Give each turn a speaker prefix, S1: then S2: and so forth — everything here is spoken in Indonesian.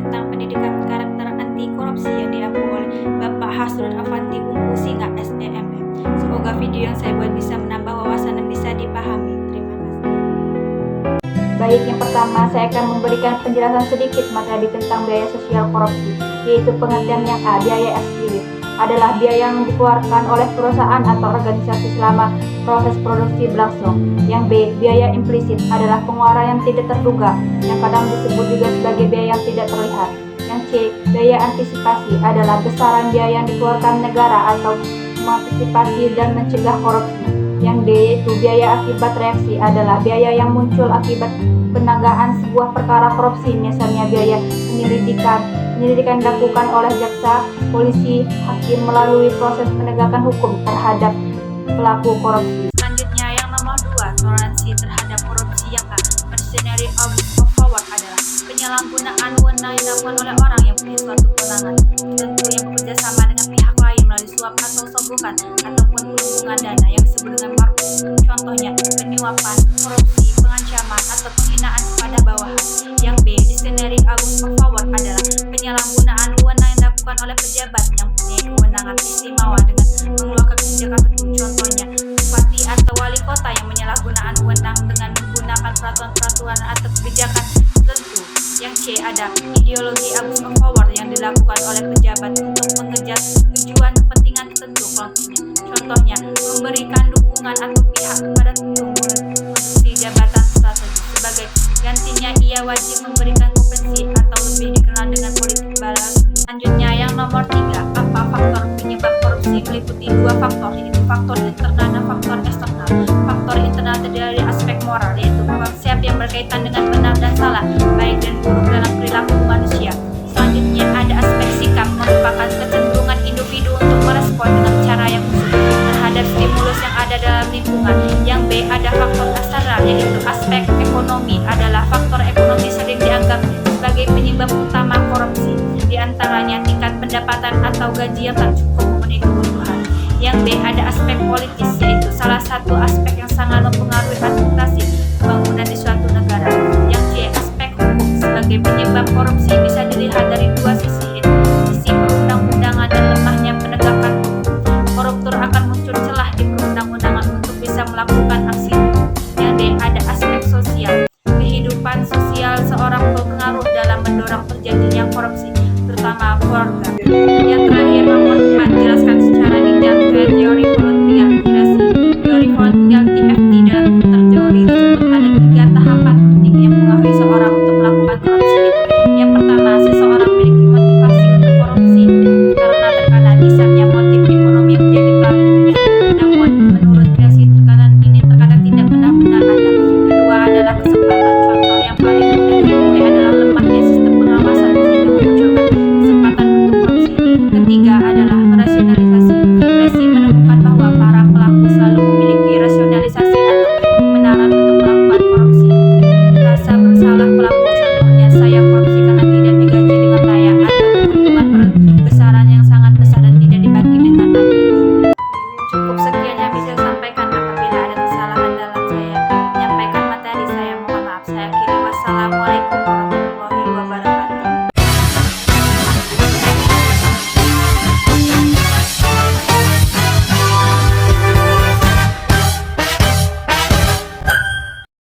S1: tentang pendidikan karakter anti korupsi yang diampu oleh Bapak Hasrul Affandi Umpu Singa SEMM. Semoga video yang saya buat bisa menambah wawasan dan bisa dipahami. Terima kasih. Baik, yang pertama saya akan memberikan penjelasan sedikit materi tentang biaya sosial korupsi, yaitu pengertian yang A, biaya eksplisit adalah biaya yang dikeluarkan oleh perusahaan atau organisasi selama proses produksi berlangsung. Yang B, biaya implisit adalah pengeluaran yang tidak terduga, yang kadang disebut juga sebagai biaya yang tidak terlihat. Yang C, biaya antisipasi adalah besaran biaya yang dikeluarkan negara atau mengantisipasi dan mencegah korupsi. Yang D, yaitu biaya akibat reaksi adalah biaya yang muncul akibat penanggahan sebuah perkara korupsi, misalnya biaya penyelidikan dilakukan oleh jaksa, polisi, hakim melalui proses penegakan hukum terhadap pelaku korupsi. Selanjutnya yang nomor 2, toleransi terhadap korupsi. Yang A, mercenary abuse of power adalah penyalahgunaan wewenang yang dilakukan oleh orang yang punya suatu kewenangan tertentu yang bekerja sama dengan pihak lain melalui suap atau sogokan ataupun perhubungan dana yang disebut dengan markup. Contohnya penyuapan, korupsi, pengancaman atau penghinaan kepada bawahan. Yang B, disciplinary abuse of power adalah penyalahgunaan wewenang yang dilakukan oleh pejabat yang punya kewenangan istimewa dengan mengeluarkan kebijakan tertentu. Contohnya bupati atau wali kota yang menyalahgunaan wewenang dengan menggunakan peraturan atau kebijakan tertentu. Yang C, ada ideologi abuse of power yang dilakukan oleh pejabat untuk mengejar tujuan kepentingan tertentu. Contohnya memberikan dukungan atau pihak kepada produksi jabatan strategis. Sebagai gantinya ia wajib memberikan kompensasi atau lebih dikenal dengan politik balas. Selanjutnya yang nomor 3, apa faktor penyebab korupsi? Meliputi 2 faktor, yaitu faktor internal dan faktor eksternal. Faktor internal terdiri dari aspek moral, yaitu konsep yang berkaitan dengan benar dan salah, baik dan buruk dalam perilaku manusia. Selanjutnya ada aspek sikap, merupakan kecenderungan individu untuk merespon dengan cara yang khusus terhadap stimulus yang ada dalam lingkungan. Yang B, ada faktor eksternal, yaitu aspek ekonomi, adalah faktor ekonomi sering dianggap sebagai penyebab utama korupsi, di antaranya tingkat pendapatan atau gaji yang tak cukup memenuhi kebutuhan. Yang B, ada aspek politis, yaitu salah satu aspek yang sangat mempengaruhi administrasi pembangunan di suatu negara. Yang C, aspek hukum, sebagai penyebab korupsi bisa dilihat dari 2 sisi, yaitu sisi perundang-undangan dan lemahnya penegakan hukum. Koruptor akan muncul celah di perundang-undangan untuk bisa melakukan aksi. Yang D, ada aspek sosial, kehidupan sosial seorang berpengaruh dalam mendorong terjadinya korupsi, terutama keluarga. Yang terakhir nomor 4, jelaskan secara detail teori politik aspirasi. Teori politik TFT dalam teori tersebut ada 3 tahapan penting yang mengakhiri seorang